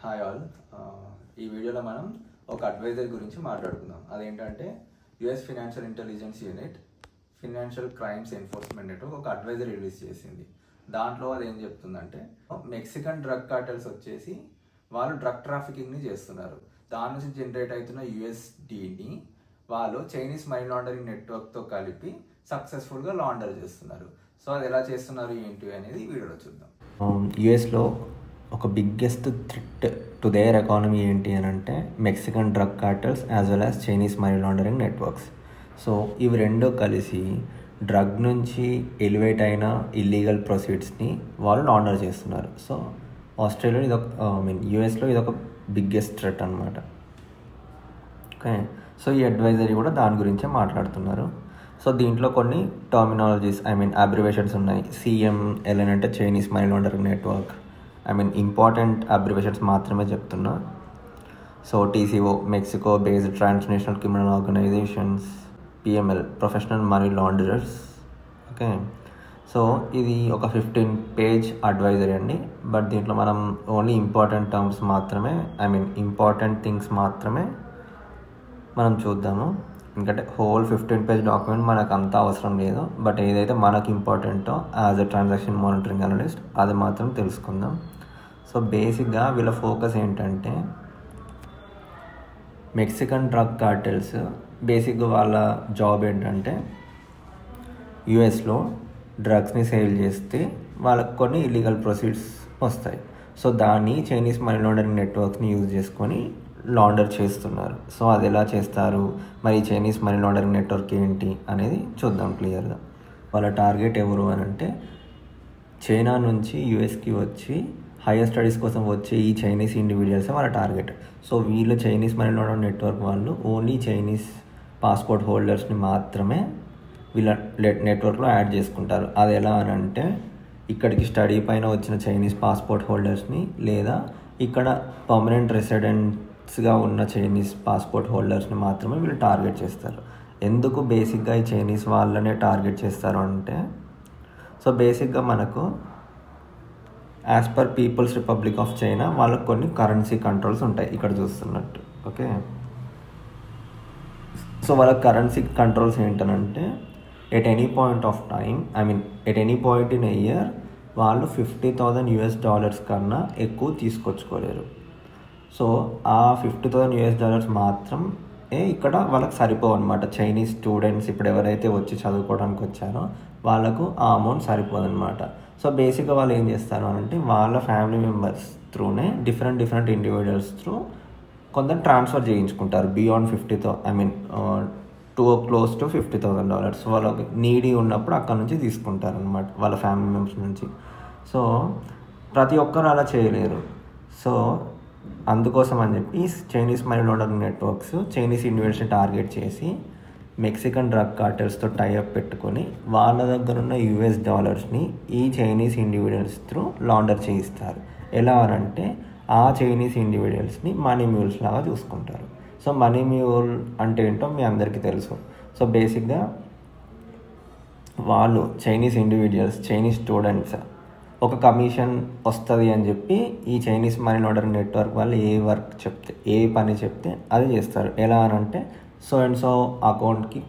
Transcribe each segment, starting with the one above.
Hi all. ఈ వీడియోలో మనం ఒక అడ్వైజర్ గురించి మాట్లాడుకుందాం. అదేంటంటే US financial intelligence unit financial crimes enforcement network ఒక అడ్వైజర్ రిలీజ్ చేసింది. దాంట్లో అది ఏం చెప్తుందంటే మెక్సికన్ డ్రగ్ కార్టెల్స్ వచ్చేసి వాళ్ళు డ్రగ్ ట్రాఫికింగ్ని చేస్తున్నారు. దాని నుంచి జనరేట్ అవుతున్న యుఎస్డిని వాళ్ళు చైనీస్ మనీ లాండరింగ్ నెట్వర్క్తో కలిపి సక్సెస్ఫుల్గా లాండర్ చేస్తున్నారు. సో అది ఎలా చేస్తున్నారు ఏంటి అనేది ఈ వీడియోలో చూద్దాం. యుఎస్లో ఒక biggest threat to their economy ఏంటి అని అంటే Mexican drug cartels as well as Chinese money laundering networks. So ఇవి రెండు కలిసి డ్రగ్ నుంచి ఎలివేట్ అయిన ఇల్లీగల్ ప్రొసీడ్స్ని వాళ్ళు లాండర్ చేస్తున్నారు. సో ఆస్ట్రేలియాలో ఇదొక యుఎస్లో ఇదొక బిగ్గెస్ట్ థ్రెట్ అనమాట. ఓకే, సో ఈ అడ్వైజరీ కూడా దాని గురించే మాట్లాడుతున్నారు. సో దీంట్లో కొన్ని టర్మినాలజీస్ అబ్రివేషన్స్ ఉన్నాయి. సిఎంఎల్ఎన్ అంటే Chinese money laundering network. Important abbreviations మాత్రమే చెప్తున్నా. So TCO Mexico based transnational criminal organisations. PML professional money launderers. Okay, so ఇది ఒక 15 పేజ్ అడ్వైజరీ అండి. బట్ దీంట్లో మనం ఓన్లీ ఇంపార్టెంట్ టర్మ్స్ మాత్రమే ఇంపార్టెంట్ థింగ్స్ మాత్రమే మనం చూద్దాము. ఎందుకంటే హోల్ 15 పేజ్ డాక్యుమెంట్ మనకు అంత అవసరం లేదు. బట్ ఏదైతే మనకు ఇంపార్టెంటో as a transaction monitoring analyst అది మాత్రం తెలుసుకుందాం. సో బేసిక్గా వీళ్ళ ఫోకస్ ఏంటంటే మెక్సికన్ డ్రగ్ కార్టెల్స్ బేసిక్గా వాళ్ళ జాబ్ ఏంటంటే యుఎస్లో డ్రగ్స్ని సేల్ చేస్తే వాళ్ళకి కొన్ని ఇల్లీగల్ ప్రొసీడ్స్ వస్తాయి. సో దాన్ని చైనీస్ మనీ లాండరింగ్ నెట్వర్క్ని యూజ్ చేసుకొని లాండర్ చేస్తున్నారు. సో అది ఎలా చేస్తారు, మరి చైనీస్ మనీ లాండరింగ్ నెట్వర్క్ ఏంటి అనేది చూద్దాం క్లియర్గా. వాళ్ళ టార్గెట్ ఎవరు అని అంటే చైనా నుంచి యుఎస్కి వచ్చి హైయర్ స్టడీస్ కోసం వచ్చే ఈ చైనీస్ ఇండివిజువల్సే వాళ్ళ టార్గెట్. సో వీళ్ళు చైనీస్ మనీ లాండరింగ్ నెట్వర్క్ వాళ్ళు ఓన్లీ చైనీస్ పాస్పోర్ట్ హోల్డర్స్ని మాత్రమే వీళ్ళ నెట్వర్క్లో యాడ్ చేసుకుంటారు. అది ఎలా అని అంటే ఇక్కడికి స్టడీ పైన వచ్చిన చైనీస్ పాస్పోర్ట్ హోల్డర్స్ని లేదా ఇక్కడ పర్మనెంట్ రెసిడెంట్స్గా ఉన్న చైనీస్ పాస్పోర్ట్ హోల్డర్స్ని మాత్రమే వీళ్ళు టార్గెట్ చేస్తారు. ఎందుకు బేసిక్గా ఈ చైనీస్ వాళ్ళనే టార్గెట్ చేస్తారు అంటే సో బేసిక్గా మనకు as per people's republic of China వాళ్ళకు కొన్ని కరెన్సీ కంట్రోల్స్ ఉంటాయి ఇక్కడ చూస్తున్నట్టు. ఓకే, సో వాళ్ళ కరెన్సీ కంట్రోల్స్ ఏంటనంటే at any point of time at any point in a year వాళ్ళు $50,000 కన్నా ఎక్కువ తీసుకొచ్చుకోలేరు. సో ఆ $50,000 మాత్రం ఇక్కడ వాళ్ళకి సరిపోవు అనమాట. చైనీస్ స్టూడెంట్స్ ఇప్పుడు ఎవరైతే వచ్చి చదువుకోవడానికి వచ్చారో వాళ్ళకు ఆ అమౌంట్ సరిపోదన్నమాట. సో బేసిక్గా వాళ్ళు ఏం చేస్తారు అంటే వాళ్ళ ఫ్యామిలీ మెంబర్స్ త్రూనే డిఫరెంట్ ఇండివిజువల్స్ త్రూ కొంత ట్రాన్స్ఫర్ చేయించుకుంటారు బియాండ్ 50,000 క్లోజ్ టు $50,000. వాళ్ళకి నీడీ ఉన్నప్పుడు అక్కడ నుంచి తీసుకుంటారు అనమాట వాళ్ళ ఫ్యామిలీ మెంబర్స్ నుంచి. సో ప్రతి ఒక్కరు అలా చేయలేరు. సో అందుకోసం అని చెప్పి Chinese money laundering networks Chinese ఇండివిజువల్స్ని టార్గెట్ చేసి మెక్సికన్ డ్రగ్ కార్టెల్స్తో టైఅప్ పెట్టుకొని వాళ్ళ దగ్గర ఉన్న $ని ఈ చైనీస్ ఇండివిజువల్స్ త్రూ లాండర్ చేయిస్తారు. ఎలా అనంటే ఆ చైనీస్ ఇండివిజువల్స్ని మనీ మ్యూల్స్ లాగా చూసుకుంటారు. సో మనీ మ్యూల్ అంటే ఏంటో మీ అందరికీ తెలుసు. సో బేసిక్గా వాళ్ళు చైనీస్ ఇండివిజువల్స్ చైనీస్ స్టూడెంట్స్ ఒక కమిషన్ వస్తుంది అని చెప్పి ఈ చైనీస్ మనీ లాండరింగ్ నెట్వర్క్ వాళ్ళు ఏ వర్క్ చెప్తే ఏ పని చెప్తే అది చేస్తారు. ఎలా అనంటే సో అండ్ సో అకౌంట్కి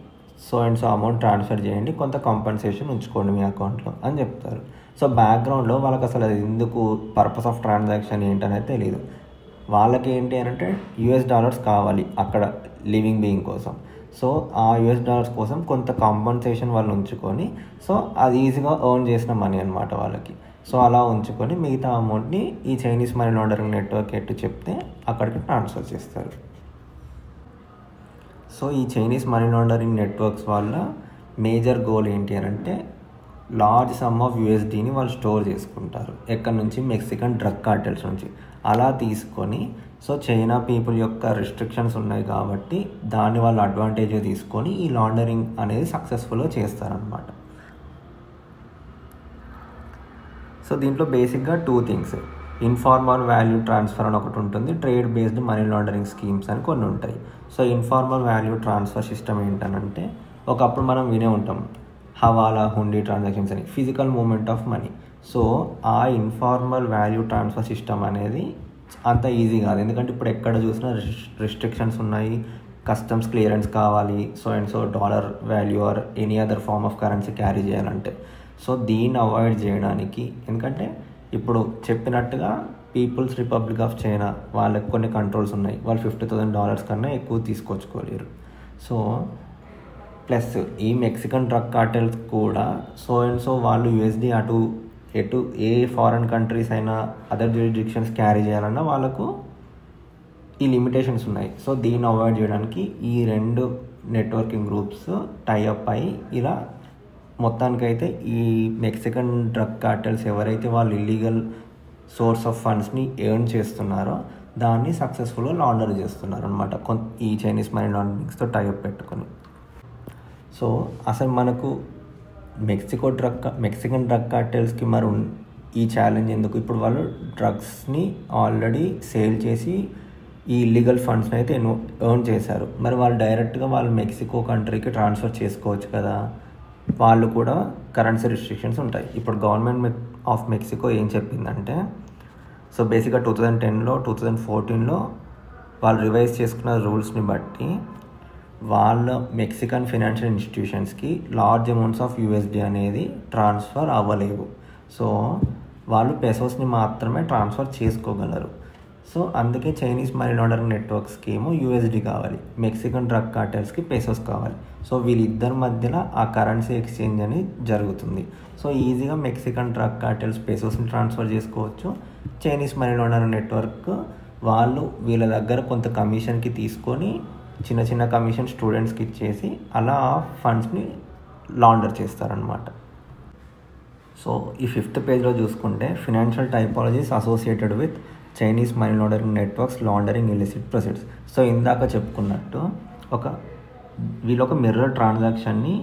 so and so amount transfer చేయండి, కొంత కాంపెన్సేషన్ ఉంచుకోండి మీ అకౌంట్లో అని చెప్తారు. సో బ్యాక్గ్రౌండ్లో వాళ్ళకి అసలు అది ఎందుకు పర్పస్ ఆఫ్ ట్రాన్సాక్షన్ ఏంటనేది తెలియదు. వాళ్ళకి ఏంటి అని అంటే $, కావాలి అక్కడ లివింగ్ బీయింగ్ కోసం. సో ఆ $, కోసం కొంత కాంపెన్సేషన్ వాళ్ళు ఉంచుకొని సో అది ఈజీగా ఎర్న్ చేసిన మనీ అనమాట వాళ్ళకి. సో అలా ఉంచుకొని మిగతా అమౌంట్ని ఈ చైనీస్ మనీ లాండరింగ్ నెట్వర్క్ ఎట్టు చెప్తే అక్కడికి ట్రాన్స్ఫర్ చేస్తారు. సో ఈ చైనీస్ మనీ లాండరింగ్ నెట్వర్క్స్ వల్ల మేజర్ గోల్ ఏంటి అని అంటే లార్జ్ సమ్ ఆఫ్ USDని వాళ్ళు స్టోర్ చేసుకుంటారు. ఎక్కడి నుంచి మెక్సికన్ డ్రగ్ కార్టెల్స్ నుంచి. అలా తీసుకొని సో చైనా పీపుల్ యొక్క రిస్ట్రిక్షన్స్ ఉన్నాయి కాబట్టి దాన్ని వాళ్ళు అడ్వాంటేజ్ తీసుకొని ఈ లాండరింగ్ అనేది సక్సెస్ఫుల్గా చేస్తారనమాట. సో దీంట్లో బేసిక్గా 2 థింగ్స్, ఇన్ఫార్మల్ వాల్యూ ట్రాన్స్ఫర్ అని ఒకటి ఉంటుంది, trade based money laundering schemes అని కొన్ని ఉంటాయి. So informal value transfer system ఏంటనంటే ఒకప్పుడు మనం వినే ఉంటాం హవాలా హుండీ ట్రాన్సాక్షన్స్ అని, physical movement of money. So ఆ ఇన్ఫార్మల్ వాల్యూ ట్రాన్స్ఫర్ సిస్టమ్ అనేది అంత ఈజీ కాదు. ఎందుకంటే ఇప్పుడు ఎక్కడ చూసినా రిస్ట్రిక్షన్స్ ఉన్నాయి. కస్టమ్స్ క్లియరెన్స్ కావాలి, so dollar value or any other form of currency carry చేయాలంటే. సో దీన్ని అవాయిడ్ చేయడానికి, ఎందుకంటే ఇప్పుడు చెప్పినట్టుగా పీపుల్స్ రిపబ్లిక్ ఆఫ్ చైనా వాళ్ళకి కొన్ని కంట్రోల్స్ ఉన్నాయి. వాళ్ళు $50,000 కన్నా ఎక్కువ తీసుకొచ్చుకోలేరు. సో ప్లస్ ఈ మెక్సికన్ డ్రగ్ కార్టెల్స్ కూడా సో వాళ్ళు యూఎస్డి ఎటు ఏ ఫారెన్ కంట్రీస్ అయినా అదర్ జ్యూరిడిక్షన్స్ క్యారీ చేయాలన్నా వాళ్ళకు ఈ లిమిటేషన్స్ ఉన్నాయి. సో దీన్ని అవాయిడ్ చేయడానికి ఈ 2 నెట్వర్కింగ్ గ్రూప్స్ టైఅప్ అయ్యి ఇలా మొత్తానికైతే ఈ మెక్సికన్ డ్రగ్ కార్టెల్స్ ఎవరైతే వాళ్ళు ఇల్లీగల్ సోర్స్ ఆఫ్ ఫండ్స్ని ఎర్న్ చేస్తున్నారో దాన్ని సక్సెస్ఫుల్గా లాండర్ చేస్తున్నారు అనమాట ఈ చైనీస్ మనీ లాండరింగ్స్తో టైఅప్ పెట్టుకొని. సో అసలు మనకు మెక్సికన్ డ్రగ్ కార్టెల్స్కి మరి ఈ ఛాలెంజ్ ఎందుకు? ఇప్పుడు వాళ్ళు డ్రగ్స్ని ఆల్రెడీ సేల్ చేసి ఈ ఇల్లీగల్ ఫండ్స్ని అయితే ఎర్న్ చేశారు. మరి వాళ్ళు డైరెక్ట్గా వాళ్ళు మెక్సికో కంట్రీకి ట్రాన్స్ఫర్ చేసుకోవచ్చు కదా. వాళ్ళు కూడా కరెన్సీ రిస్ట్రిక్షన్స్ ఉంటాయి. ఇప్పుడు గవర్నమెంట్ ఆఫ్ మెక్సికో ఏం చెప్పిందంటే, సో బేసిక్గా 2010లో 2014లో వాళ్ళు రివైజ్ చేసుకున్న రూల్స్ని బట్టి వాళ్ళ మెక్సికన్ ఫైనాన్షియల్ ఇన్స్టిట్యూషన్స్కి లార్జ్ అమౌంట్స్ ఆఫ్ యూఎస్డి అనేది ట్రాన్స్ఫర్ అవ్వలేవు. సో వాళ్ళు పెసోస్ని మాత్రమే ట్రాన్స్ఫర్ చేసుకోగలరు. సో అందుకే చైనీస్ మనీ లాండరింగ్ నెట్వర్క్స్కి ఏమో యూఎస్డి కావాలి, మెక్సికన్ డ్రగ్ కార్టెల్స్కి పెసోస్ కావాలి. సో వీళ్ళిద్దరి మధ్యలో ఆ కరెన్సీ ఎక్స్చేంజ్ అని జరుగుతుంది. సో ఈజీగా మెక్సికన్ డ్రగ్ కార్టెల్స్ పెసోస్ని ట్రాన్స్ఫర్ చేసుకోవచ్చు. చైనీస్ మనీ లాండరింగ్ నెట్వర్క్ వాళ్ళు వీళ్ళ దగ్గర కొంత కమిషన్కి తీసుకొని చిన్న చిన్న కమిషన్ స్టూడెంట్స్కి ఇచ్చేసి అలా ఫండ్స్ని లాండర్ చేస్తారనమాట. సో ఈ 5th పేజ్లో చూసుకుంటే financial typologies associated with Chinese money laundering networks laundering illicit proceeds. So ఇందాక చెప్పుకున్నట్టు వీళ్ళు ఒక మిర్రర్ ట్రాన్సాక్షన్ని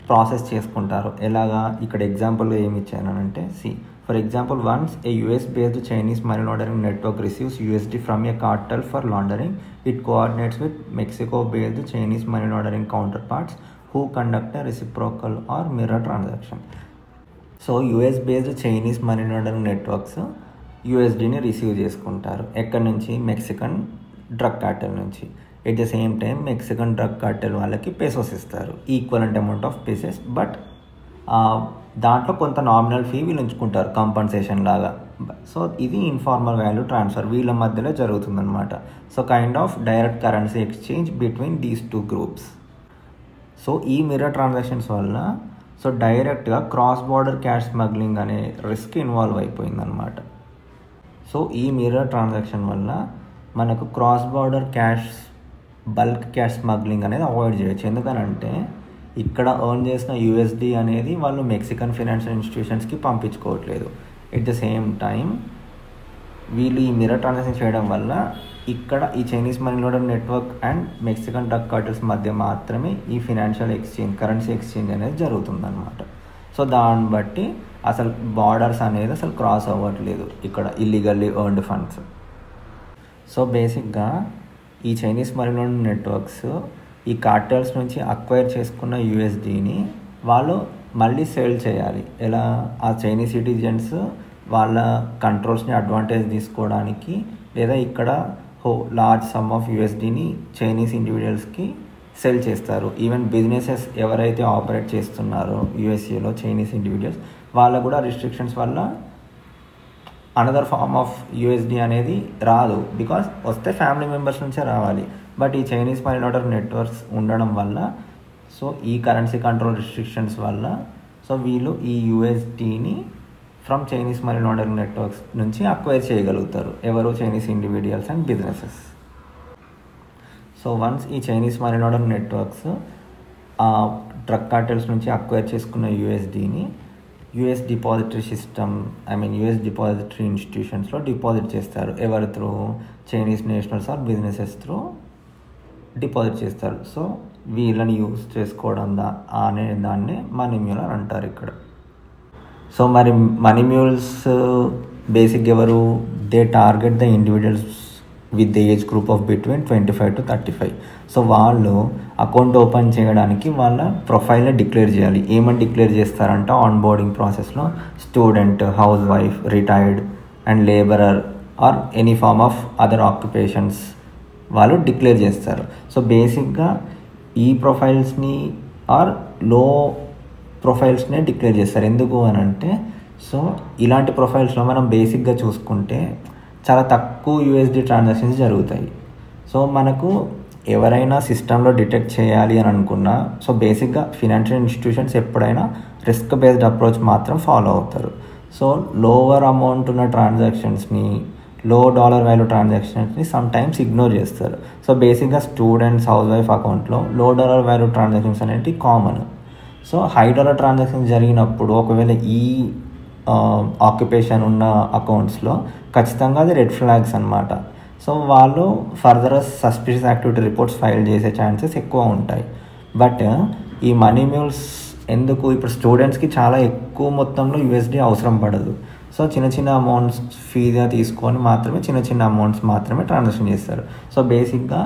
ప్రాసెస్ చేసుకుంటారు. ఎలాగా ఇక్కడ ఎగ్జాంపుల్గా ఏమి ఇచ్చానంటే, for example, once a US based Chinese money laundering network receives USD from a cartel for laundering, it coordinates with Mexico based Chinese money laundering counterparts who conduct a reciprocal or mirror transaction. So US based Chinese money laundering networks USDని receive చేసుకుంటారు. ఎక్కడి నుంచి? Mexican drug cartel నుంచి. At the same time Mexican drug cartel వాళ్ళకి pesos ఇస్తారు, equivalent amount of pesos. But దాంట్లో కొంత nominal fee వీళ్ళు ఉంచుకుంటారు కంపన్సేషన్ లాగా. సో ఇది ఇన్ఫార్మల్ వాల్యూ ట్రాన్స్ఫర్ వీళ్ళ మధ్యలో జరుగుతుందన్నమాట. So kind of direct currency exchange between these 2 groups. So ఈ మిర్రర్ ట్రాన్సాక్షన్స్ వల్ల సో డైరెక్ట్గా క్రాస్ బార్డర్ క్యాష్ స్మగ్లింగ్ అనే రిస్క్ ఇన్వాల్వ్ అయిపోయిందనమాట. సో ఈ మిర్రర్ ట్రాన్సాక్షన్ వల్ల మనకు cross border bulk cash smuggling అనేది అవాయిడ్ చేయొచ్చు. ఎందుకనంటే ఇక్కడ ఎర్న్ చేసిన యూఎస్డి అనేది వాళ్ళు మెక్సికన్ ఫైనాన్షియల్ ఇన్స్టిట్యూషన్స్కి పంపించుకోవట్లేదు. ఎట్ ద సేమ్ టైం వీళ్ళు ఈ మిర్రర్ ట్రాన్సాక్షన్ చేయడం వల్ల ఇక్కడ ఈ Chinese money laundering network and Mexican drug cartels మధ్య మాత్రమే ఈ ఫైనాన్షియల్ ఎక్స్చేంజ్, కరెన్సీ ఎక్స్చేంజ్ అనేది జరుగుతుందన్నమాట. సో దాన్ని బట్టి అసలు బార్డర్స్ అనేది అసలు క్రాస్ అవ్వట్లేదు ఇక్కడ ఇల్లీగల్లీ ఎర్న్డ్ ఫండ్స్. సో బేసిక్గా ఈ చైనీస్ మనీ లాండరింగ్ నెట్వర్క్స్ ఈ కార్టెల్స్ నుంచి అక్వైర్ చేసుకున్న యూఎస్డిని వాళ్ళు మళ్ళీ సేల్ చేయాలి. ఎలా? ఆ చైనీస్ సిటిజన్స్ వాళ్ళ కంట్రోల్స్ని అడ్వాంటేజ్ తీసుకోవడానికి, లేదా ఇక్కడ లార్జ్ సమ్ ఆఫ్ యూఎస్డిని చైనీస్ ఇండివిజువల్స్కి సెల్ చేస్తారు. ఈవెన్ బిజినెసెస్ ఎవరైతే ఆపరేట్ చేస్తున్నారో యూఎస్ఏలో చైనీస్ ఇండివిజువల్స్ వాళ్ళకు కూడా రిస్ట్రిక్షన్స్ వల్ల అనదర్ ఫార్మ్ ఆఫ్ యూఎస్డి అనేది రాదు. బికాస్ వస్తే ఫ్యామిలీ మెంబర్స్ నుంచే రావాలి. బట్ ఈ చైనీస్ మనీ లాండరింగ్ నెట్వర్క్స్ ఉండడం వల్ల, సో ఈ కరెన్సీ కంట్రోల్ రిస్ట్రిక్షన్స్ వల్ల, సో వీళ్ళు ఈ యూఎస్డిని from Chinese money laundering networks నుంచి అక్వైర్ చేయగలుగుతారు. ఎవరు? Chinese individuals and businesses. So once ఈ చైనీస్ మనీ లాండరింగ్ నెట్వర్క్స్ ఆ డ్రగ్ కార్టెల్స్ నుంచి అక్వైర్ చేసుకున్న యూఎస్డిని US depository system, US depository ఇన్స్టిట్యూషన్స్లో డిపాజిట్ చేస్తారు. ఎవరి త్రూ? Chinese nationals or businesses through deposit చేస్తారు. సో వీళ్ళని యూజ్ చేసుకోవడం అనే దాన్ని మనీ మ్యూల్ అని అంటారు ఇక్కడ. సో మరి మనీ మ్యూల్స్ బేసిక్ ఎవరు? They target the individuals with the age group of between 25 to 35. So వాళ్ళు అకౌంట్ ఓపెన్ చేయడానికి వాళ్ళ ప్రొఫైల్ని డిక్లేర్ చేయాలి. ఏమని డిక్లేర్ చేస్తారంటే ఆన్ బోర్డింగ్ ప్రాసెస్లో student, house wife, retired and labourer or any form of other occupations వాళ్ళు డిక్లేర్ చేస్తారు. సో బేసిక్గా ఈ ప్రొఫైల్స్ని ఆర్ లో ప్రొఫైల్స్నే డిక్లేర్ చేస్తారు. ఎందుకు అని అంటే సో ఇలాంటి ప్రొఫైల్స్లో మనం బేసిక్గా చూసుకుంటే చాలా తక్కువ USD ట్రాన్సాక్షన్స్ జరుగుతాయి. సో మనకు ఎవరైనా సిస్టంలో డిటెక్ట్ చేయాలి అని అనుకున్నా సో బేసిక్గా ఫినాన్షియల్ ఇన్స్టిట్యూషన్స్ ఎప్పుడైనా రిస్క్ బేస్డ్ అప్రోచ్ మాత్రం ఫాలో అవుతారు. సో లోవర్ అమౌంట్ ఉన్న ట్రాన్సాక్షన్స్ని, లో డాలర్ వాల్యూ ట్రాన్సాక్షన్స్ని సమ్ టైమ్స్ ఇగ్నోర్ చేస్తారు. సో బేసిక్గా స్టూడెంట్స్, హౌస్ వైఫ్ అకౌంట్లో లో డాలర్ వాల్యూ ట్రాన్సాక్షన్స్ అనేవి common. So high dollar transactions జరిగినప్పుడు ఒకవేళ ఈ ఆక్యుపేషన్ ఉన్న అకౌంట్స్లో ఖచ్చితంగా అది రెడ్ ఫ్లాగ్స్ అనమాట. సో వాళ్ళు further suspicious activity reports file చేసే ఛాన్సెస్ ఎక్కువ ఉంటాయి. బట్ ఈ మనీ మ్యూల్స్ ఎందుకు ఇప్పుడు స్టూడెంట్స్కి చాలా ఎక్కువ మొత్తంలో USD అవసరం పడదు. సో చిన్న చిన్న అమౌంట్స్ ఫీగా తీసుకొని మాత్రమే చిన్న అమౌంట్స్ మాత్రమే ట్రాన్సాక్షన్ చేస్తారు. సో బేసిక్గా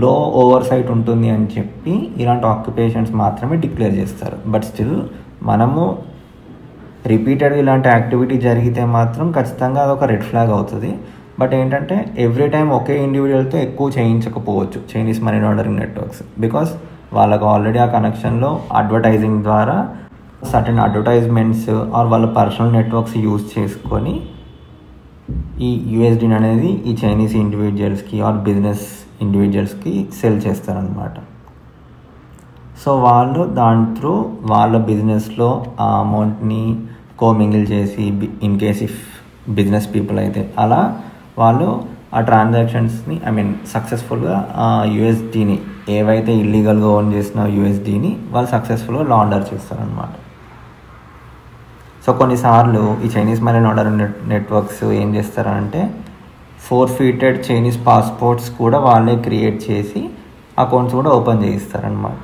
లో ఓవర్ సైట్ ఉంటుంది అని చెప్పి ఇలాంటి ఆక్యుపేషన్స్ మాత్రమే డిక్లేర్ చేస్తారు. బట్ స్టిల్ మనము రిపీటెడ్గా ఇలాంటి యాక్టివిటీ జరిగితే మాత్రం ఖచ్చితంగా అదొక రెడ్ ఫ్లాగ్ అవుతుంది. బట్ ఏంటంటే ఎవ్రీ టైం ఒకే ఇండివిజువల్తో ఎక్కువ చేయించకపోవచ్చు Chinese money laundering networks. Because వాళ్ళకు ఆల్రెడీ ఆ కనెక్షన్లో అడ్వర్టైజింగ్ ద్వారా సర్టెన్ అడ్వర్టైజ్మెంట్స్ ఆర్ వాళ్ళ పర్సనల్ నెట్వర్క్స్ యూజ్ చేసుకొని ఈ USD అనేది ఈ చైనీస్ ఇండివిజువల్స్కి ఆర్ బిజినెస్ ఇండివిజువల్స్కి సెల్ చేస్తారనమాట. సో వాళ్ళు దాని త్రూ వాళ్ళ బిజినెస్లో ఆ అమౌంట్ని కోమింగిల్ చేసి in case if business people అయితే అలా వాళ్ళు ఆ ట్రాన్సాక్షన్స్ని సక్సెస్ఫుల్గా USDని ఏవైతే ఇల్లీగల్గా ఓన్ చేసిన USDని వాళ్ళు సక్సెస్ఫుల్గా లాండర్ చేస్తారనమాట. సో కొన్నిసార్లు ఈ చైనీస్ మనీ లాండరింగ్ నెట్వర్క్స్ ఏం చేస్తారంటే ఫోర్ఫీటెడ్ చైనీస్ పాస్పోర్ట్స్ కూడా వాళ్ళే క్రియేట్ చేసి అకౌంట్స్ కూడా ఓపెన్ చేయిస్తారనమాట.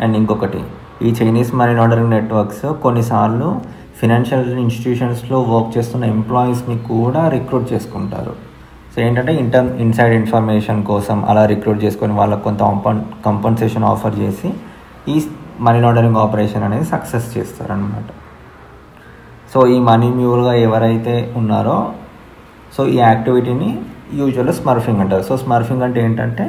అండ్ ఇంకొకటి, ఈ చైనీస్ మనీ లాండరింగ్ నెట్వర్క్స్ కొన్నిసార్లు ఫినాన్షియల్ ఇన్స్టిట్యూషన్స్లో వర్క్ చేస్తున్న ఎంప్లాయీస్ని కూడా రిక్రూట్ చేసుకుంటారు. సో ఏంటంటే ఇన్సైడ్ ఇన్ఫర్మేషన్ కోసం అలా రిక్రూట్ చేసుకొని వాళ్ళకు కొంత కంపన్సేషన్ ఆఫర్ చేసి ఈ మనీ లాండరింగ్ ఆపరేషన్ అనేది సక్సెస్ చేస్తారనమాట. సో ఈ మనీ మ్యూల్గా ఎవరైతే ఉన్నారో సో ఈ యాక్టివిటీని యూజువల్గా స్మర్ఫింగ్ అంటారు. సో స్మర్ఫింగ్ అంటే ఏంటంటే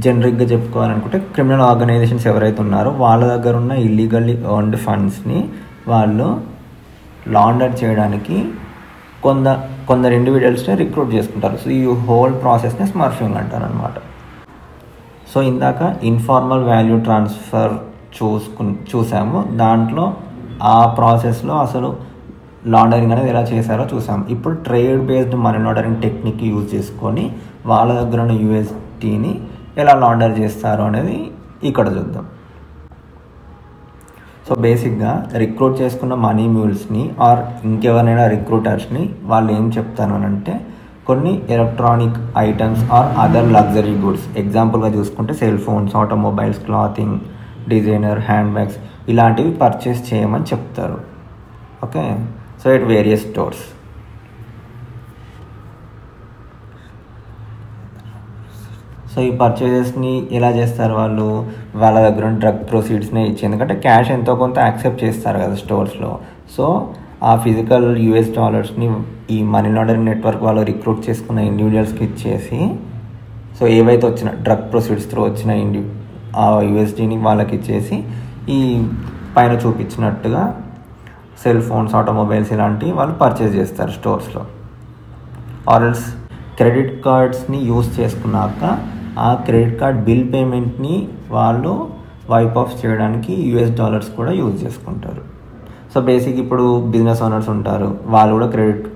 జనరిక్గా చెప్పుకోవాలనుకుంటే క్రిమినల్ ఆర్గనైజేషన్స్ ఎవరైతే ఉన్నారో వాళ్ళ దగ్గర ఉన్న ఇల్లీగల్లీ ఎర్న్డ్ ఫండ్స్ని వాళ్ళు లాండర్ చేయడానికి కొందరు ఇండివిజువల్స్ని రిక్రూట్ చేసుకుంటారు. సో ఈ హోల్ ప్రాసెస్ని స్మర్ఫింగ్ అంటారు అనమాట. సో ఇందాక ఇన్ఫార్మల్ వాల్యూ ట్రాన్స్ఫర్ చూసాము. దాంట్లో ఆ ప్రాసెస్లో అసలు లాండరింగ్ అనేది ఎలా చేశారో చూసాం. ఇప్పుడు trade based money laundering technique use చేసుకొని వాళ్ళ దగ్గర ఉన్న USDని ఎలా లాండర్ చేస్తారో అనేది ఇక్కడ చూద్దాం. సో బేసిక్గా రిక్రూట్ చేసుకున్న మనీ మ్యూల్స్ని ఆర్ ఇంకెవరైనా రిక్రూటర్స్ని వాళ్ళు ఏం చెప్తారు అని అంటే కొన్ని electronic items or other luxury goods, ఎగ్జాంపుల్గా చూసుకుంటే cell phones, automobiles, clothing, designer, hand bags ఇలాంటివి పర్చేస్ చేయమని చెప్తారు. Okay, so at various stores. So ఈ పర్చేజెస్ని ఎలా చేస్తారు వాళ్ళు? వాళ్ళ దగ్గర డ్రగ్ ప్రొసీడ్స్నే ఇచ్చి, ఎందుకంటే క్యాష్ ఎంతో కొంత యాక్సెప్ట్ చేస్తారు కదా స్టోర్స్లో. సో ఆ ఫిజికల్ US డాలర్స్ని ఈ మనీ లాండరింగ్ నెట్వర్క్ వాళ్ళు రిక్రూట్ చేసుకున్న ఇండివిజువల్స్కి ఇచ్చేసి సో ఏవైతే వచ్చిన డ్రగ్ ప్రొసీడ్స్ త్రూ వచ్చిన ఆ USDని వాళ్ళకి ఇచ్చేసి ఈ పైన చూపించినట్టుగా సెల్ ఫోన్స్, ఆటోమొబైల్స్ ఇలాంటివి వాళ్ళు పర్చేస్ చేస్తారు స్టోర్స్లో. ఆర్ఎల్స్ క్రెడిట్ కార్డ్స్ని యూస్ చేసుకున్నాక ఆ క్రెడిట్ కార్డ్ బిల్ పేమెంట్ని వాళ్ళు వైప్ ఆఫ్ చేయడానికి US డాలర్స్ కూడా యూజ్ చేసుకుంటారు. సో బేసిక్ ఇప్పుడు బిజినెస్ ఓనర్స్ ఉంటారు, వాళ్ళు కూడా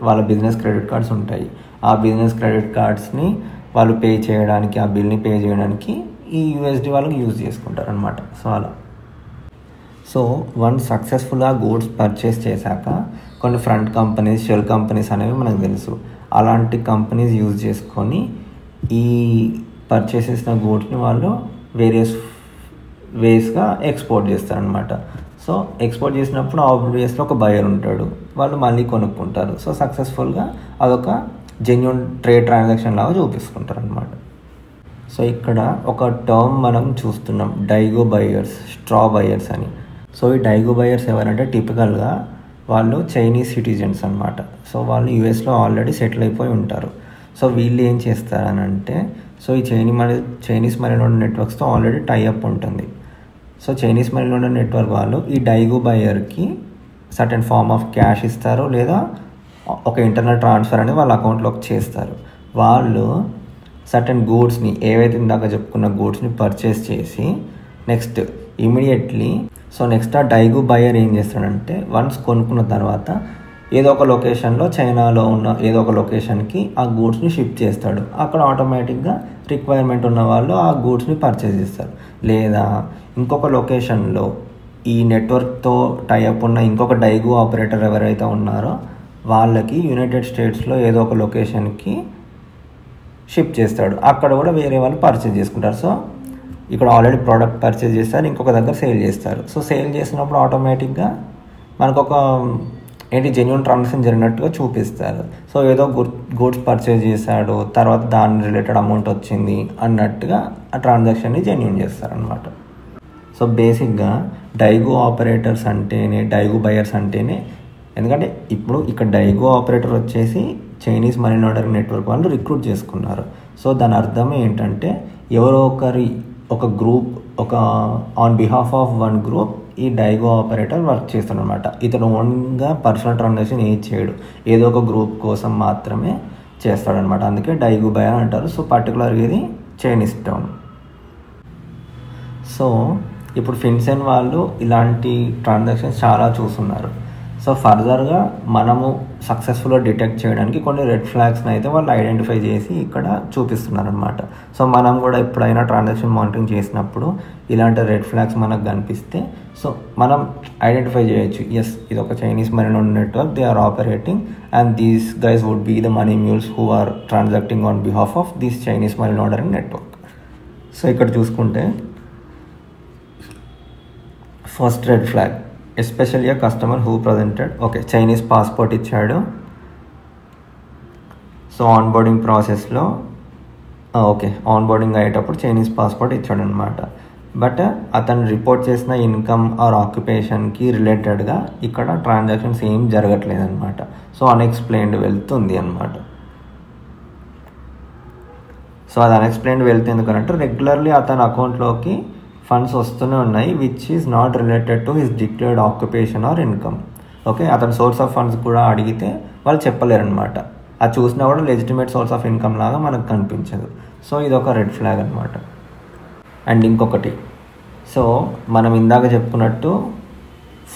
వాళ్ళ బిజినెస్ క్రెడిట్ కార్డ్స్ ఉంటాయి. ఆ బిజినెస్ క్రెడిట్ కార్డ్స్ని వాళ్ళు పే చేయడానికి, ఆ బిల్ని పే చేయడానికి ఈ USD వాళ్ళకి యూజ్ చేసుకుంటారు అనమాట. సో అలా సో వన్ సక్సెస్ఫుల్గా గూడ్స్ పర్చేస్ చేశాక కొన్ని ఫ్రంట్ కంపెనీస్, షెల్ కంపెనీస్ అనేవి మనకు తెలుసు. అలాంటి కంపెనీస్ యూజ్ చేసుకొని ఈ పర్చేస్ చేసిన గూడ్స్ని వాళ్ళు వేరియస్ వేస్గా ఎక్స్పోర్ట్ చేస్తారనమాట. సో ఎక్స్పోర్ట్ చేసినప్పుడు ఆబ్వియస్లో ఒక బయర్ ఉంటాడు, వాళ్ళు మళ్ళీ కొనుక్కుంటారు. సో సక్సెస్ఫుల్గా అదొక జెన్యూన్ ట్రేడ్ ట్రాన్సాక్షన్ లాగా చూపిస్తుంటారు అనమాట. సో ఇక్కడ ఒక టర్మ్ మనం చూస్తున్నాం, డైగో బయర్స్, స్ట్రా బయర్స్ అని. సో ఈ డైగో బయర్స్ ఎవరంటే టిపికల్గా వాళ్ళు చైనీస్ సిటిజన్స్ అనమాట. సో వాళ్ళు యూఎస్లో ఆల్రెడీ సెటిల్ అయిపోయి ఉంటారు. సో వీళ్ళు ఏం చేస్తారనంటే, సో ఈ చైనీస్ మనీ లాండరింగ్ నెట్వర్క్స్తో ఆల్రెడీ టైఅప్ ఉంటుంది. So Chinese money laundering network వాళ్ళు ఈ డైగో బయర్కి సర్టెన్ ఫార్మ్ ఆఫ్ క్యాష్ ఇస్తారు, లేదా ఒక ఇంటర్నల్ ట్రాన్స్ఫర్ అనేది వాళ్ళ అకౌంట్లోకి చేస్తారు. వాళ్ళు సర్టెన్ గూడ్స్ని, ఏవైతే ఇందాక చెప్పుకున్న గూడ్స్ని పర్చేస్ చేసి నెక్స్ట్ ఇమీడియట్లీ నెక్స్ట్ ఆ డైగో బయర్ ఏం చేస్తాడంటే, వన్స్ కొనుక్కున్న తర్వాత ఏదో ఒక లొకేషన్లో, చైనాలో ఉన్న ఏదో ఒక లొకేషన్కి ఆ గూడ్స్ని షిప్ చేస్తాడు. అక్కడ ఆటోమేటిక్గా రిక్వైర్మెంట్ ఉన్న వాళ్ళు ఆ గూడ్స్ని పర్చేస్ చేస్తారు. లేదా ఇంకొక లొకేషన్లో ఈ నెట్వర్క్తో టైఅప్ ఉన్న ఇంకొక డైగో ఆపరేటర్ ఎవరైతే ఉన్నారో వాళ్ళకి యునైటెడ్ స్టేట్స్లో ఏదో ఒక లొకేషన్కి షిప్ చేస్తాడు. అక్కడ కూడా వేరే వాళ్ళు పర్చేజ్ చేసుకుంటారు. సో ఇక్కడ ఆల్రెడీ ప్రోడక్ట్ పర్చేజ్ చేస్తారు, ఇంకొక దగ్గర సేల్ చేస్తారు. సో సేల్ చేసినప్పుడు ఆటోమేటిక్గా మనకు ఒక జెన్యూన్ ట్రాన్సాక్షన్ జరిగినట్టుగా చూపిస్తారు. సో ఏదో గూడ్స్ పర్చేజ్ చేశాడు, తర్వాత దాని రిలేటెడ్ అమౌంట్ వచ్చింది అన్నట్టుగా ఆ ట్రాన్సాక్షన్ని జెన్యూన్ చేస్తారనమాట. సో బేసిక్గా డైగో ఆపరేటర్స్ అంటేనే, డైగో బయర్స్ అంటేనే, ఎందుకంటే ఇప్పుడు ఇక్కడ డైగో ఆపరేటర్ వచ్చేసి చైనీస్ మనీ లాండరింగ్ నెట్వర్క్ వాళ్ళు రిక్రూట్ చేసుకున్నారు. సో దాని అర్థం ఏంటంటే, ఎవరో ఒక group, on behalf of one group ఈ డైగో ఆపరేటర్ వర్క్ చేస్తాడు అనమాట. ఇతను ఓన్గా పర్సనల్ ట్రాన్సాక్షన్ ఏది చేయడు, ఏదో ఒక గ్రూప్ కోసం మాత్రమే చేస్తాడనమాట. అందుకే డైగో బయర్ అంటారు. సో పర్టికులర్గా ఇది చైనీస్ టర్మ్. సో ఇప్పుడు ఫిన్సెన్ వాళ్ళు ఇలాంటి ట్రాన్సాక్షన్స్ చాలా చూస్తున్నారు. సో ఫర్దర్గా మనము సక్సెస్ఫుల్గా డిటెక్ట్ చేయడానికి కొన్ని రెడ్ ఫ్లాగ్స్ని అయితే వాళ్ళు ఐడెంటిఫై చేసి ఇక్కడ చూపిస్తున్నారు అనమాట. సో మనం కూడా ఎప్పుడైనా ట్రాన్సాక్షన్ మానిటరింగ్ చేసినప్పుడు ఇలాంటి రెడ్ ఫ్లాగ్స్ మనకు కనిపిస్తే సో మనం ఐడెంటిఫై చేయొచ్చు, ఎస్ ఇది ఒక Chinese money laundering network, they are operating and these guys would be the money mules who are transacting on behalf of this Chinese money laundering network. So ఇక్కడ చూసుకుంటే first red flag, especially a customer who presented Chinese passport ఇచ్చాడు. So onboarding ప్రాసెస్లో ఆన్బోర్డింగ్ అయ్యేటప్పుడు Chinese passport ఇచ్చాడు అనమాట. But అతను report చేసిన ఇన్కమ్ ఆర్ ఆక్యుపేషన్కి రిలేటెడ్గా ఇక్కడ ట్రాన్సాక్షన్స్ ఏం జరగట్లేదు అనమాట. సో అన్ఎక్స్ప్లెయిన్డ్ వెళ్తుంది అనమాట. సో అది అన్ఎక్స్ప్లెయిన్డ్ వెళ్తే ఎందుకంటే రెగ్యులర్లీ అతని అకౌంట్లోకి ఫండ్స్ వస్తూనే ఉన్నాయి, which is not related to his declared occupation or income. అతని సోర్స్ ఆఫ్ ఫండ్స్ కూడా అడిగితే వాళ్ళు చెప్పలేరు అనమాట. అది చూసినా కూడా లెజిటిమేట్ సోర్స్ ఆఫ్ ఇన్కమ్ లాగా మనకు కనిపించదు. సో ఇది ఒక రెడ్ ఫ్లాగ్ అనమాట. అండ్ ఇంకొకటి, సో మనం ఇందాక చెప్పుకున్నట్టు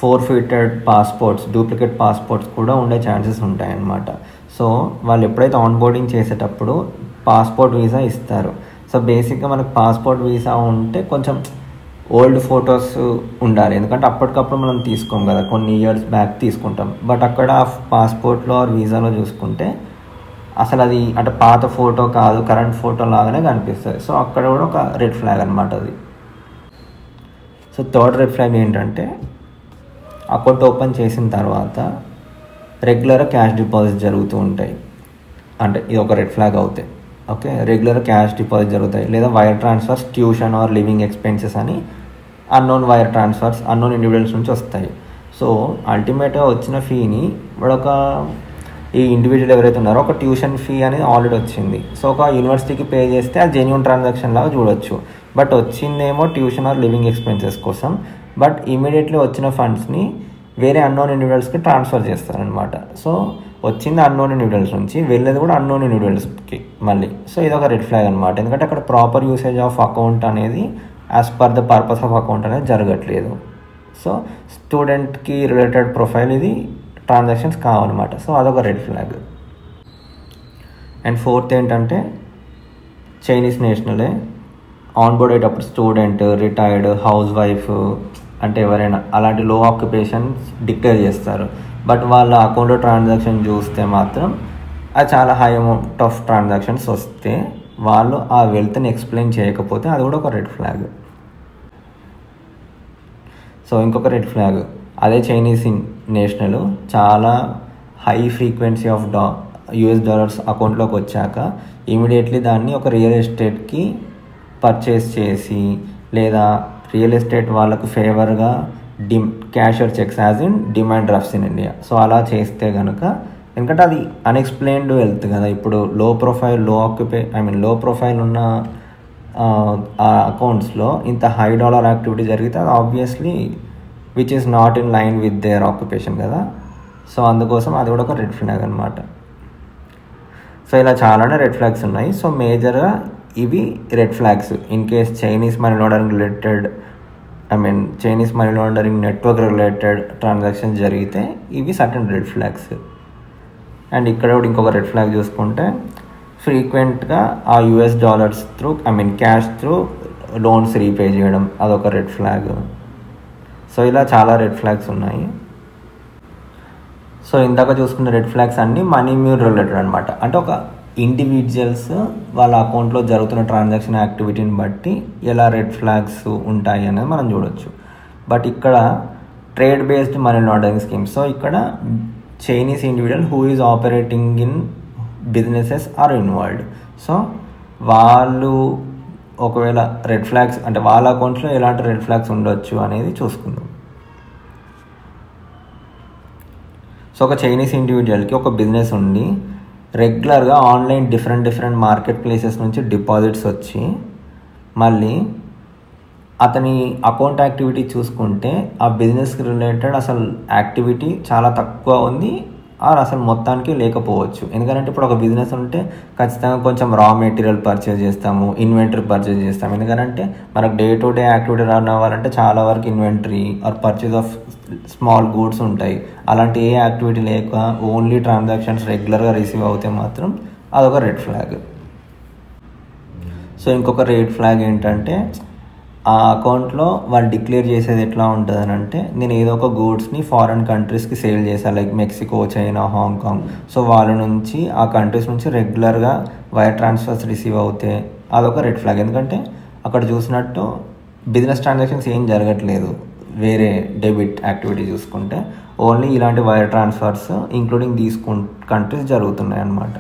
ఫోర్ఫీటెడ్ పాస్పోర్ట్స్, డూప్లికేట్ పాస్పోర్ట్స్ కూడా ఉండే ఛాన్సెస్ ఉంటాయన్నమాట. సో వాళ్ళు ఎప్పుడైతే ఆన్బోర్డింగ్ చేసేటప్పుడు పాస్పోర్ట్ వీసా ఇస్తారు. సో బేసిక్గా మనకు పాస్పోర్ట్ వీసా ఉంటే కొంచెం ఓల్డ్ ఫొటోస్ ఉండాలి, ఎందుకంటే అప్పటికప్పుడు మనం తీసుకోం కదా, కొన్ని ఇయర్స్ బ్యాక్ తీసుకుంటాం. బట్ అక్కడ పాస్పోర్ట్లో ఆర్ వీసాలో చూసుకుంటే అసలు అది అంటే పాత ఫోటో కాదు, కరెంట్ ఫోటో లాగానే కనిపిస్తుంది. సో అక్కడ కూడా ఒక రెడ్ ఫ్లాగ్ అనమాట అది. సో థర్డ్ రెడ్ ఫ్లాగ్ ఏంటంటే, అకౌంట్ ఓపెన్ చేసిన తర్వాత రెగ్యులర్గా క్యాష్ డిపాజిట్ జరుగుతూ ఉంటాయి. అంటే ఇది ఒక రెడ్ ఫ్లాగ్ అవుతాయి. రెగ్యులర్ క్యాష్ డిపాజిట్ జరుగుతాయి, లేదా wire transfers, tuition or living expenses అని unknown wire transfers unknown individuals నుంచి వస్తాయి. సో అల్టిమేట్గా వచ్చిన ఫీని ఈ ఇండివిజువల్ ఎవరైతే ఉన్నారో ఒక ట్యూషన్ ఫీ అనేది ఆల్రెడీ వచ్చింది. సో ఒక యూనివర్సిటీకి పే చేస్తే అది జెన్యూన్ ట్రాన్సాక్షన్ లాగా చూడొచ్చు. బట్ వచ్చిందేమో ట్యూషన్ ఆర్ లివింగ్ ఎక్స్పెన్సెస్ కోసం. బట్ ఇమీడియట్లీ వచ్చిన ఫండ్స్ని వేరే అన్నోన్ ఇండివిజువల్స్కి ట్రాన్స్ఫర్ చేస్తారనమాట. సో వచ్చింది అన్నోన్ ఇండివిజువల్స్ నుంచి, వెళ్ళేది కూడా అన్నోన్ ఇండివిజువల్స్కి మళ్ళీ. సో ఇది ఒక రెడ్ ఫ్లాగ్ అనమాట, ఎందుకంటే అక్కడ ప్రాపర్ యూసేజ్ ఆఫ్ అకౌంట్ అనేది as per the purpose of account అనేది జరగట్లేదు. సో స్టూడెంట్కి రిలేటెడ్ ప్రొఫైల్ ఇది ట్రాన్సాక్షన్స్ కావాలన్నమాట. సో అదొక రెడ్ ఫ్లాగ్. అండ్ ఫోర్త్ ఏంటంటే, చైనీస్ నేషనలే ఆన్బోర్డ్ అయ్యేటప్పుడు స్టూడెంట్, రిటైర్డ్, హౌస్ వైఫ్ అంటే ఎవరైనా అలాంటి లో ఆక్యుపేషన్స్ డిక్లేర్ చేస్తారు. బట్ వాళ్ళ అకౌంట్లో ట్రాన్సాక్షన్ చూస్తే మాత్రం అది చాలా హై అమౌంట్ ఆఫ్ ట్రాన్సాక్షన్స్ వస్తే వాళ్ళు ఆ వెల్త్ని ఎక్స్ప్లెయిన్ చేయకపోతే అది కూడా ఒక రెడ్ ఫ్లాగ్. సో ఇంకొక రెడ్ ఫ్లాగ్, అదే చైనీస్ నేషనల్ చాలా high frequency of US dollars అకౌంట్లోకి వచ్చాక ఇమీడియట్లీ దాన్ని ఒక రియల్ ఎస్టేట్కి పర్చేస్ చేసి, లేదా రియల్ ఎస్టేట్ వాళ్ళకు ఫేవర్గా cashier cheques as in demand drafts in India. So అలా చేస్తే కనుక, ఎందుకంటే అది అన్ఎక్స్ప్లెయిన్డ్ వెల్త్ కదా. ఇప్పుడు లో ప్రొఫైల్ ఉన్న ఆ అకౌంట్స్లో ఇంత హై డాలర్ యాక్టివిటీ జరిగితే అది obviously which is not in line with their occupation కదా. సో అందుకోసం అది కూడా ఒక రెడ్ ఫ్లాగ్ అనమాట. సో ఇలా చాలానే రెడ్ ఫ్లాగ్స్ ఉన్నాయి. సో మేజర్గా ఇవి red flags. In case Chinese money laundering network related transactions జరిగితే ఇవి సర్టన్ రెడ్ ఫ్లాగ్స్. అండ్ ఇక్కడ కూడా ఇంకొక రెడ్ ఫ్లాగ్ చూసుకుంటే, ఫ్రీక్వెంట్గా ఆ US dollars through cash through loans repay చేయడం, అదొక రెడ్ ఫ్లాగ్. సో ఇలా చాలా రెడ్ ఫ్లాగ్స్ ఉన్నాయి. సో ఇందాక చూసుకున్న రెడ్ ఫ్లాగ్స్ అన్నీ మనీ మ్యూర్ రిలేటెడ్ అనమాట. అంటే ఒక ఇండివిజువల్స్ వాళ్ళ అకౌంట్లో జరుగుతున్న ట్రాన్సాక్షన్ యాక్టివిటీని బట్టి ఎలా రెడ్ ఫ్లాగ్స్ ఉంటాయి అనేది మనం చూడొచ్చు. బట్ ఇక్కడ trade based money laundering schemes. So ఇక్కడ Chinese individual who is operating in businesses or involved. So వాళ్ళు ఒకవేళ రెడ్ ఫ్లాగ్స్ అంటే వాళ్ళ అకౌంట్స్లో ఎలాంటి రెడ్ ఫ్లాగ్స్ ఉండొచ్చు అనేది చూసుకుందాం. సో ఒక చైనీస్ ఇండివిజువల్కి ఒక బిజినెస్ ఉండి రెగ్యులర్గా ఆన్లైన్ డిఫరెంట్ మార్కెట్ ప్లేసెస్ నుంచి డిపాజిట్స్ వచ్చి, మళ్ళీ అతని అకౌంట్ యాక్టివిటీ చూసుకుంటే ఆ బిజినెస్కి రిలేటెడ్ అసలు యాక్టివిటీ చాలా తక్కువ ఉంది, అసలు మొత్తానికి లేకపోవచ్చు. ఎందుకంటే ఇప్పుడు ఒక బిజినెస్ ఉంటే ఖచ్చితంగా కొంచెం రా మెటీరియల్ పర్చేజ్ చేస్తాము, ఇన్వెంటరీ పర్చేజ్ చేస్తాము. ఎందుకంటే మనకు day to day activity run అవ్వాలంటే చాలా వరకు inventory or purchase of small goods ఉంటాయి. అలాంటి ఏ యాక్టివిటీ లేక ఓన్లీ ట్రాన్సాక్షన్స్ రెగ్యులర్గా రిసీవ్ అవుతే మాత్రం అదొక రెడ్ ఫ్లాగ్. సో ఇంకొక రెడ్ ఫ్లాగ్ ఏంటంటే, ఆ అకౌంట్లో వాళ్ళు డిక్లేర్ చేసేది ఎట్లా ఉంటుంది అని అంటే, నేను ఏదో ఒక గూడ్స్ని ఫారెన్ కంట్రీస్కి సేల్ చేశాను, like Mexico, China, Hong Kong. So వాళ్ళ నుంచి ఆ కంట్రీస్ నుంచి రెగ్యులర్గా వైర్ ట్రాన్స్ఫర్స్ రిసీవ్ అవుతే అదొక రెడ్ ఫ్లాగ్. ఎందుకంటే అక్కడ చూసినట్టు బిజినెస్ ట్రాన్సాక్షన్స్ ఏం జరగట్లేదు, వేరే డెబిట్ యాక్టివిటీ చూసుకుంటే ఓన్లీ ఇలాంటి wire transfers including these countries జరుగుతున్నాయి అన్నమాట.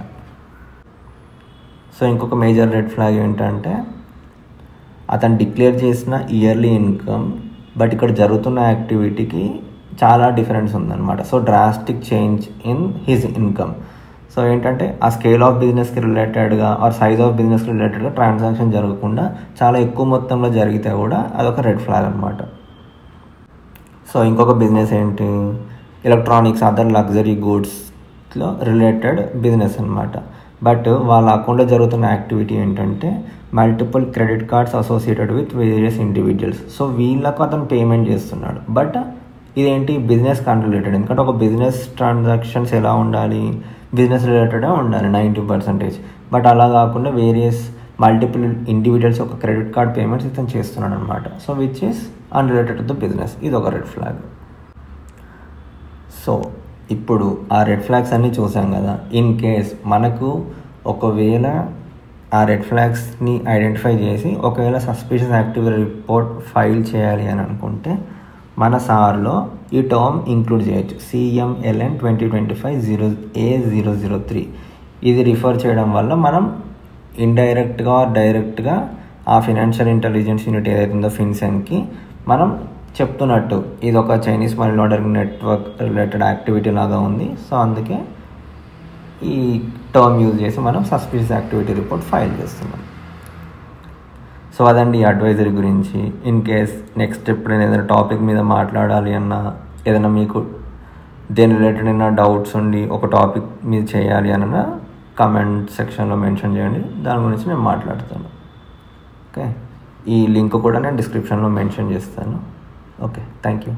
సో ఇంకొక మేజర్ రెడ్ ఫ్లాగ్ ఏంటంటే, అతను డిక్లేర్ చేసిన ఇయర్లీ ఇన్కమ్ బట్ ఇక్కడ జరుగుతున్న యాక్టివిటీకి చాలా డిఫరెన్స్ ఉందన్నమాట. So drastic change in his income. So ఏంటంటే ఆ స్కేల్ ఆఫ్ బిజినెస్కి రిలేటెడ్గా ఆర్ సైజ్ ఆఫ్ బిజినెస్కి రిలేటెడ్గా ట్రాన్సాక్షన్ జరగకుండా చాలా ఎక్కువ మొత్తంలో జరిగితే కూడా అదొక రెడ్ ఫ్లాగ్ అనమాట. సో ఇంకొక బిజినెస్ ఏంటి, ఎలక్ట్రానిక్స్, అదర్ లగ్జరీ గూడ్స్లో రిలేటెడ్ బిజినెస్ అనమాట. బట్ వాళ్ళ అకౌంట్లో జరుగుతున్న యాక్టివిటీ ఏంటంటే multiple credit cards associated with various individuals. So వీళ్ళకు అతను పేమెంట్ చేస్తున్నాడు. బట్ ఇదేంటి, బిజినెస్ రిలేటెడ్. ఎందుకంటే ఒక బిజినెస్ ట్రాన్సాక్షన్స్ ఎలా ఉండాలి, బిజినెస్ రిలేటెడే ఉండాలి 90%. బట్ అలా కాకుండా వేరియస్ మల్టిపుల్ ఇండివిజువల్స్ ఒక క్రెడిట్ కార్డ్ పేమెంట్స్ ఇతను చేస్తున్నాడు అనమాట. So which is unrelated to the business. ఇది ఒక రెడ్ ఫ్లాగ్. సో ఇప్పుడు ఆ రెడ్ ఫ్లాగ్స్ అన్నీ చూసాం కదా. ఇన్ కేస్ మనకు ఒకవేళ ఆ రెడ్ ఫ్లాగ్స్ని ఐడెంటిఫై చేసి ఒకవేళ సస్పిషియస్ యాక్టివిటీ రిపోర్ట్ ఫైల్ చేయాలి అని అనుకుంటే మన సార్లో ఈ టర్మ్ ఇంక్లూడ్ చేయొచ్చు, CMLN 2025-0A003. ఇది రిఫర్ చేయడం వల్ల మనం ఇండైరెక్ట్గా డైరెక్ట్గా ఆ ఫినాన్షియల్ ఇంటెలిజెన్స్ యూనిట్ ఏదైతే ఉందో ఫిన్సెన్కి మనం చెప్తున్నట్టు ఇది ఒక Chinese money laundering network related activity లాగా ఉంది. సో అందుకే ఈ టర్మ్ యూజ్ చేసి మనం సస్పిషియస్ యాక్టివిటీ రిపోర్ట్ ఫైల్ చేస్తున్నాం. సో అదండి ఈ అడ్వైజరీ గురించి. ఇన్ కేస్ నెక్స్ట్ ఎప్పుడైనా ఏదైనా టాపిక్ మీద మాట్లాడాలి అన్నా, ఏదైనా మీకు దేని రిలేటెడ్ అయినా డౌట్స్ ఉండి ఒక టాపిక్ మీద చేయాలి అన్నా కామెంట్ సెక్షన్లో మెన్షన్ చేయండి, దాని గురించి నేను మాట్లాడతాను. ఓకే, ఈ లింక్ కూడా నేను డిస్క్రిప్షన్లో మెన్షన్ చేస్తాను. Okay, thank you.